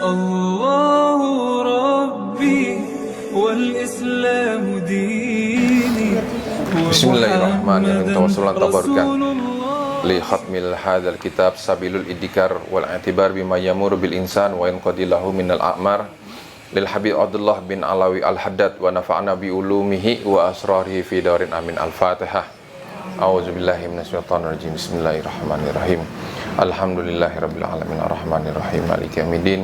الله ربي والإسلام ديني Bismillahirrahmanirrahim. Tawassulan tabarukan رسول الله li khatmil hadzal kitab sabilul idikar wal i'tibar bima yamur bil insan wa yanqadilahu minal a'mar lil habib Abdullah bin Alawi al-Haddad wa nafa'na bi ulumihi wa asrarihi fi darin amin. Al-Fatihah. A'udzubillahi minasyaitonir rajim. Bismillahirrahmanirrahim. Alhamdulillahirabbil alamin arrahmanir rahim maliki yaumiddin.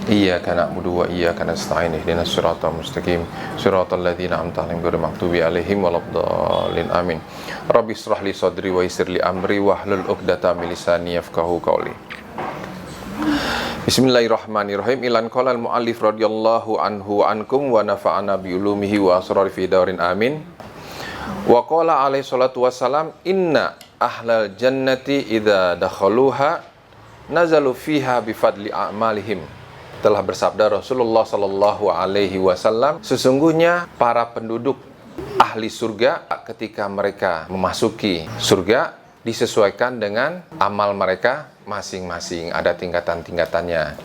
Iyyaka na'budu wa iyyaka nasta'in ihdinas siratal mustaqim siratal ladzina an'amta 'alaihim ghairil maghdubi 'alaihim waladdallin amin. Rabbi ishrah li sadri wa yassir li amri wahlul 'uqdatam min lisani yafqahu qawli. Bismillahirrahmanirrahim. Ilan qala al-muallif radhiyallahu anhu wa ankum wa nafa'ana bi ulumihi wa asrari fi daurin amin. Wa qala alaihi salatu wassalam inna ahlal jannati idza dakhaluha nazalu fiha bifadli a'malihim. Telah bersabda Rasulullah sallallahu alaihi wasallam, sesungguhnya para penduduk ahli surga ketika mereka memasuki surga disesuaikan dengan amal mereka masing-masing, ada tingkatan-tingkatannya.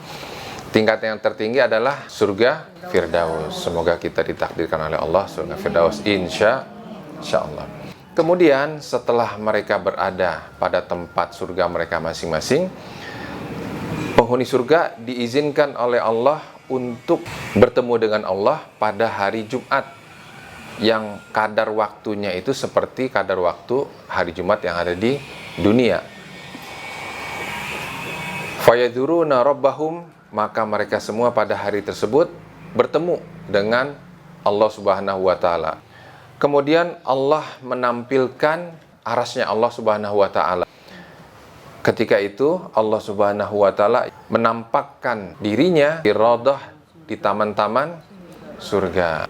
Tingkat yang tertinggi adalah surga Firdaus. Semoga kita ditakdirkan oleh Allah surga Firdaus insyaallah. Kemudian setelah mereka berada pada tempat surga mereka masing-masing, penghuni surga diizinkan oleh Allah untuk bertemu dengan Allah pada hari Jumat, yang kadar waktunya itu seperti kadar waktu hari Jumat yang ada di dunia. Fayadhuruna rabbahum, maka mereka semua pada hari tersebut bertemu dengan Allah Subhanahu wa taala. Kemudian Allah menampilkan arasnya Allah Subhanahu wa taala. Ketika itu Allah Subhanahu wa taala menampakkan dirinya di raudhah, di taman-taman surga.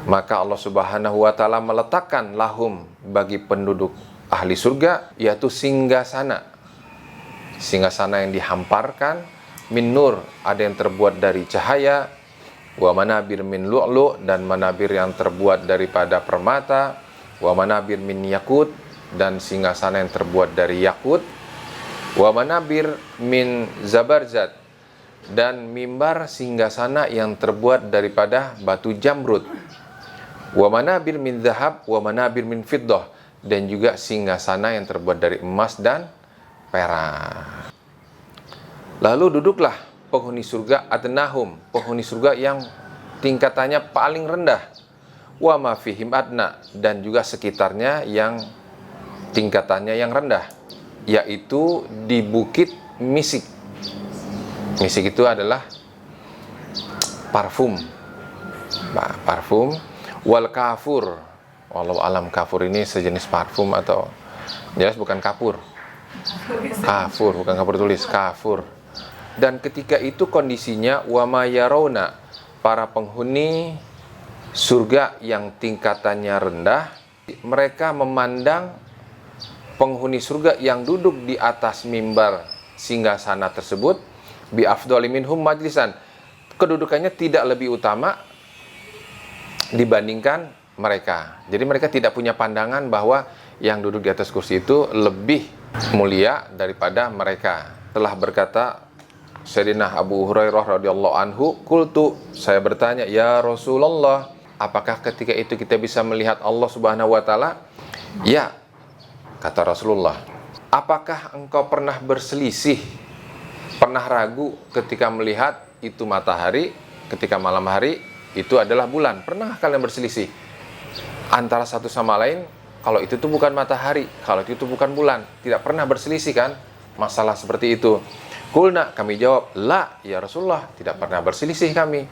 Maka Allah Subhanahu wa taala meletakkan lahum, bagi penduduk ahli surga, yaitu singgasana. Singgasana yang dihamparkan min nur, ada yang terbuat dari cahaya, wa manabir min lu'lu', dan manabir yang terbuat daripada permata, wa manabir min yakut, dan singgasana yang terbuat dari yakut, wa manabir min zabarzat, dan mimbar singgasana yang terbuat daripada batu jamrud, wa manabir min zahab, wa manabir min fiddah, dan juga singgasana yang terbuat dari emas dan perak. Lalu duduklah penghuni surga adnahum, penghuni surga yang tingkatannya paling rendah, wa ma fihim adna, dan juga sekitarnya yang tingkatannya yang rendah, yaitu di bukit misik. Misik itu adalah parfum. Parfum. Wal kafur, walau alam, kafur ini sejenis parfum atau jelas bukan kapur. Kafur, bukan kapur tulis, kafur. Dan ketika itu kondisinya wama yarawna, para penghuni surga yang tingkatannya rendah, mereka memandang penghuni surga yang duduk di atas mimbar singgasana tersebut bi afdhali minhum majlisan, kedudukannya tidak lebih utama dibandingkan mereka. Jadi mereka tidak punya pandangan bahwa yang duduk di atas kursi itu lebih mulia daripada mereka. Telah berkata Sayyidina Abu Hurairah radhiyallahu anhu, qultu, saya bertanya, ya Rasulullah, apakah ketika itu kita bisa melihat Allah Subhanahu wa taala? Ya, kata Rasulullah. Apakah engkau pernah berselisih, pernah ragu ketika melihat itu matahari, ketika malam hari itu adalah bulan? Pernah kalian berselisih antara satu sama lain, kalau itu tuh bukan matahari, kalau itu tuh bukan bulan? Tidak pernah berselisih kan masalah seperti itu. Kulna, kami jawab, la ya Rasulullah, tidak pernah berselisih kami.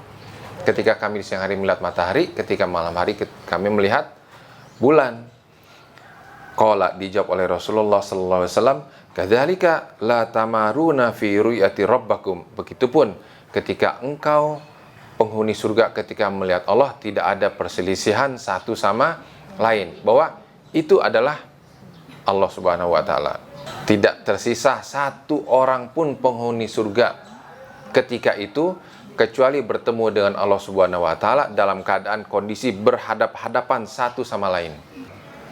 Ketika kami di siang hari melihat matahari, ketika malam hari kami melihat bulan. Qala, dijawab oleh Rasulullah sallallahu alaihi wasallam, kadzalika la tamaruna fi ru'yati rabbakum. Begitupun ketika engkau penghuni surga ketika melihat Allah, tidak ada perselisihan satu sama lain, bahwa itu adalah Allah Subhanahu wa taala. Tidak tersisa satu orang pun penghuni surga ketika itu kecuali bertemu dengan Allah Subhanahu wa taala dalam keadaan kondisi berhadap-hadapan satu sama lain.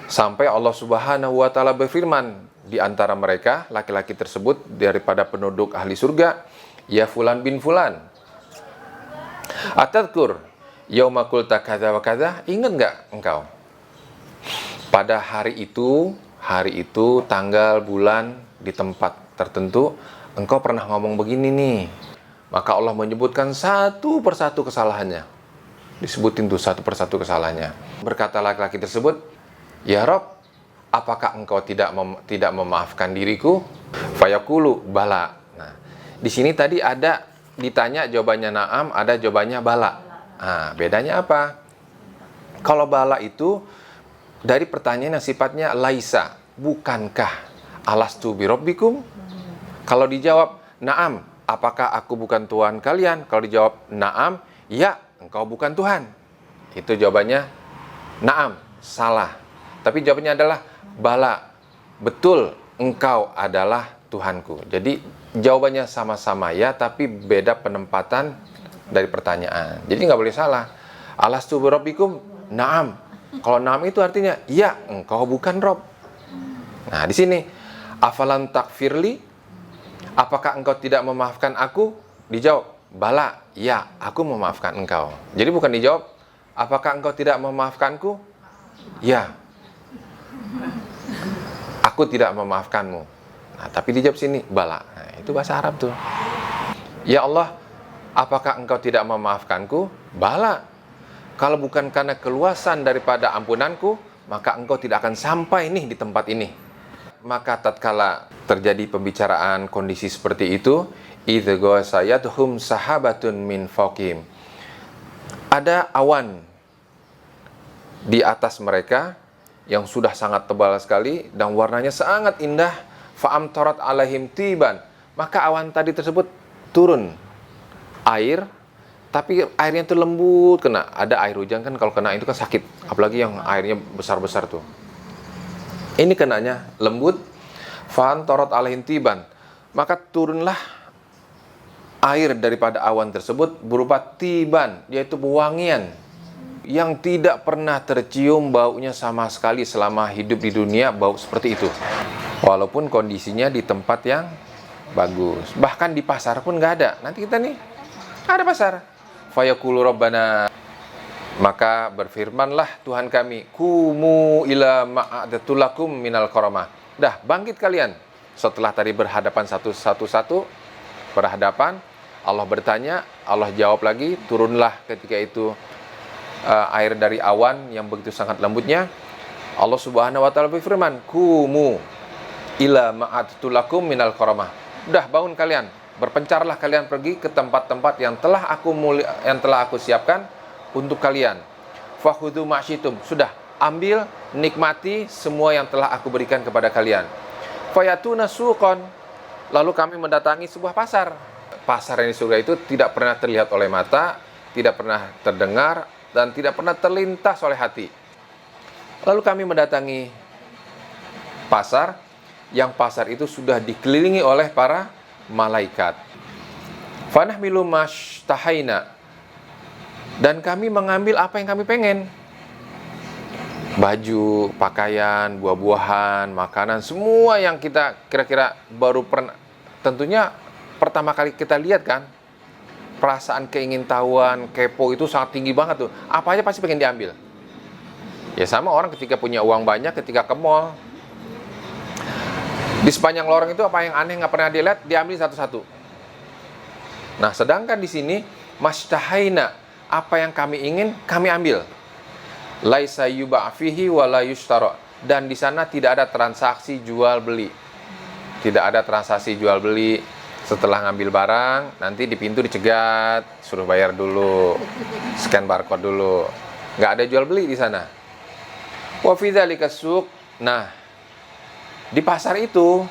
Sampai Allah Subhanahu wa taala berfirman di antara mereka, laki-laki tersebut daripada penduduk ahli surga, ya fulan bin fulan, Atadkur yauma qulta kadza wa kadza, ingat nggak engkau pada hari itu, tanggal, bulan, di tempat tertentu, engkau pernah ngomong begini nih. Maka Allah menyebutkan satu persatu kesalahannya. Disebutin tuh satu persatu kesalahannya. Berkata laki-laki tersebut, ya Rob, apakah engkau tidak memaafkan diriku? Fayaqulu bala. Nah, di sini tadi ada ditanya jawabannya na'am, ada jawabannya bala. Nah, bedanya apa? Kalau bala itu dari pertanyaan yang sifatnya laisa, bukankah alastu birabbikum? Kalau dijawab na'am, apakah aku bukan Tuhan kalian? Kalau dijawab na'am, ya, engkau bukan Tuhan. Itu jawabannya na'am, salah. Tapi jawabannya adalah bala, betul, engkau adalah Tuhanku. Jadi jawabannya sama-sama ya, tapi beda penempatan dari pertanyaan. Jadi nggak boleh salah. Alastu birabbikum, na'am. Kalau na'am itu artinya ya, engkau bukan Rob. Nah, di sini afalan takfirli, apakah engkau tidak memaafkan aku? Dijawab bala, ya, aku memaafkan engkau. Jadi bukan dijawab apakah engkau tidak memaafkanku? Ya, aku tidak memaafkanmu. Nah, tapi dijawab sini bala. Nah, itu bahasa Arab tuh. Ya Allah, apakah engkau tidak memaafkanku? Bala. Kalau bukan karena keluasan daripada ampunanku, maka engkau tidak akan sampai nih di tempat ini. Maka tatkala terjadi pembicaraan kondisi seperti itu, idza ghasayatuhum sahabatun min fawqihim, ada awan di atas mereka yang sudah sangat tebal sekali dan warnanya sangat indah. Fa'amtarat alaihim tiban, maka awan tadi tersebut turun air, tapi airnya itu lembut. Kena ada air hujan kan, kalau kena itu kan sakit, apalagi yang airnya besar-besar tuh. Ini kenanya lembut. Fa'amtarat alaihim tiban, maka turunlah air daripada awan tersebut berupa tiban, yaitu wangian yang tidak pernah tercium baunya sama sekali selama hidup di dunia, bau seperti itu. Walaupun kondisinya di tempat yang bagus. Bahkan di pasar pun nggak ada. Nanti kita nih, ada pasar. Fayaqulu rabbana, maka berfirmanlah Tuhan kami, kumu ila ma'adatul lakum minal karamah. Dah, bangkit kalian. Setelah tadi berhadapan satu-satu, berhadapan, Allah bertanya, Allah jawab lagi, turunlah ketika itu air dari awan yang begitu sangat lembutnya. Allah Subhanahu wa taala berfirman, kumu ila ma'adatul lakum minal karamah. Udah, bangun kalian, berpencarlah kalian pergi ke tempat-tempat yang telah aku siapkan untuk kalian. Fakhudhu ma'syitum, sudah, ambil, nikmati semua yang telah aku berikan kepada kalian. Fayatuna suqan, lalu kami mendatangi sebuah pasar. Pasar yang di surga itu tidak pernah terlihat oleh mata, tidak pernah terdengar, dan tidak pernah terlintas oleh hati. Lalu kami mendatangi pasar, yang pasar itu sudah dikelilingi oleh para malaikat. Fanahmilu mashtahaina, dan kami mengambil apa yang kami pengen. Baju, pakaian, buah-buahan, makanan, semua yang kita kira-kira baru pernah, tentunya pertama kali kita lihat kan, perasaan keingintahuan, kepo itu sangat tinggi banget tuh. Apa aja pasti pengen diambil. Ya sama orang ketika punya uang banyak, ketika ke mall, di sepanjang lorong itu apa yang aneh nggak pernah dilihat, diambil satu-satu. Nah, sedangkan di sini mashtahaina, apa yang kami ingin kami ambil. Laisa yuba' fihi wa la yushtara, dan di sana tidak ada transaksi jual beli. Tidak ada transaksi jual beli. Setelah ngambil barang, nanti di pintu dicegat, suruh bayar dulu, scan barcode dulu. Nggak ada jual beli di sana. Wa fi dzalika suq. Nah, di pasar itu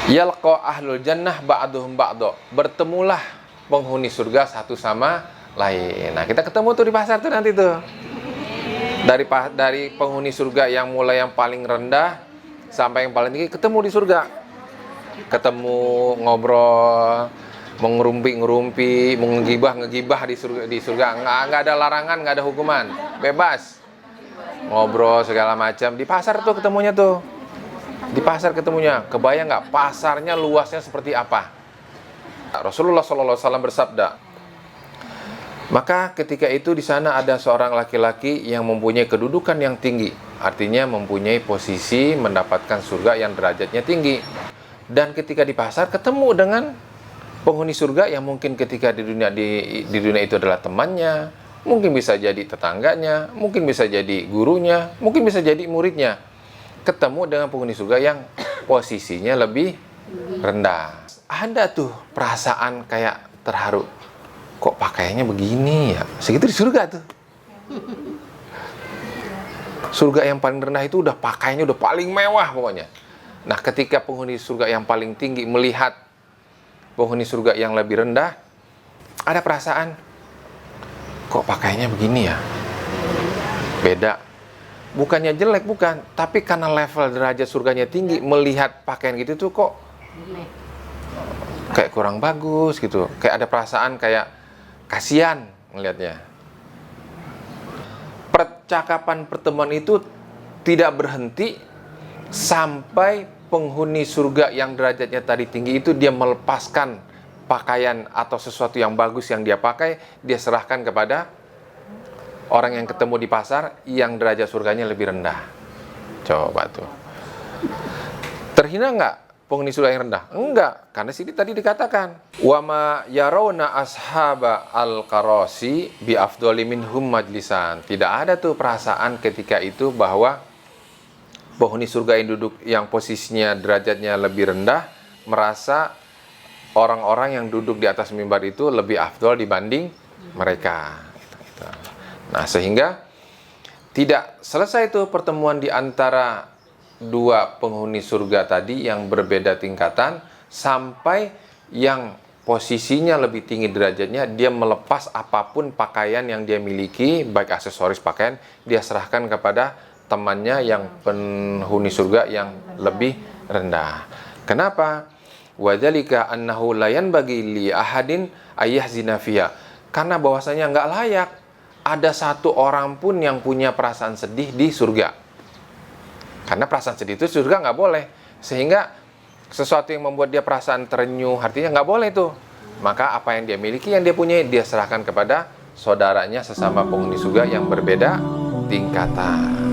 yalqa ahlul jannah ba'duhum ba'do, bertemulah penghuni surga satu sama lain. Nah, kita ketemu tuh di pasar tuh nanti tuh. Dari penghuni surga yang mulai yang paling rendah sampai yang paling tinggi ketemu di surga. Ketemu, ngobrol, mengerumpi-ngerumpi, ngegibah di surga. Nggak ada larangan, nggak ada hukuman, bebas. Ngobrol segala macam. Di pasar tuh ketemunya tuh. Di pasar ketemunya. Kebayang nggak pasarnya luasnya seperti apa? Rasulullah SAW bersabda, Maka ketika itu di sana ada seorang laki-laki yang mempunyai kedudukan yang tinggi, artinya mempunyai posisi mendapatkan surga yang derajatnya tinggi. Dan ketika di pasar ketemu dengan penghuni surga yang mungkin ketika di dunia itu adalah temannya, mungkin bisa jadi tetangganya, mungkin bisa jadi gurunya, mungkin bisa jadi muridnya. Ketemu dengan penghuni surga yang posisinya lebih rendah. Ada tuh perasaan kayak terharu. Kok pakaiannya begini ya? Segitu di surga tuh. Surga yang paling rendah itu udah pakaiannya udah paling mewah pokoknya. Nah, ketika penghuni surga yang paling tinggi melihat penghuni surga yang lebih rendah, ada perasaan, kok pakaiannya begini ya? Beda. Bukannya jelek, bukan. Tapi karena level derajat surganya tinggi, melihat pakaian gitu tuh kok kayak kurang bagus gitu. Kayak ada perasaan kayak kasihan ngelihatnya. Percakapan pertemuan itu tidak berhenti sampai penghuni surga yang derajatnya tadi tinggi itu dia melepaskan pakaian atau sesuatu yang bagus yang dia pakai, dia serahkan kepada orang yang ketemu di pasar yang derajat surganya lebih rendah. Coba tuh. Terhina nggak penghuni surga yang rendah? Enggak, karena sini tadi dikatakan wa ma yarawna ashaba al-qarasi bi afdali minhum majlisan. Tidak ada tuh perasaan ketika itu bahwa penghuni surga yang duduk yang posisinya derajatnya lebih rendah merasa orang-orang yang duduk di atas mimbar itu lebih afdal dibanding mereka. Nah, sehingga tidak selesai itu pertemuan di antara dua penghuni surga tadi yang berbeda tingkatan sampai yang posisinya lebih tinggi derajatnya dia melepas apapun pakaian yang dia miliki, baik aksesoris pakaian, dia serahkan kepada temannya yang penghuni surga yang lebih rendah. Kenapa? Wadzalika annahu la yanbaghi li ahadin ayyahzina fiha. Karena bahwasanya nggak layak ada satu orang pun yang punya perasaan sedih di surga. Karena perasaan sedih itu surga nggak boleh. Sehingga sesuatu yang membuat dia perasaan terenyuh, artinya nggak boleh tuh. Maka apa yang dia miliki, yang dia punya, dia serahkan kepada saudaranya sesama penghuni surga yang berbeda tingkatan.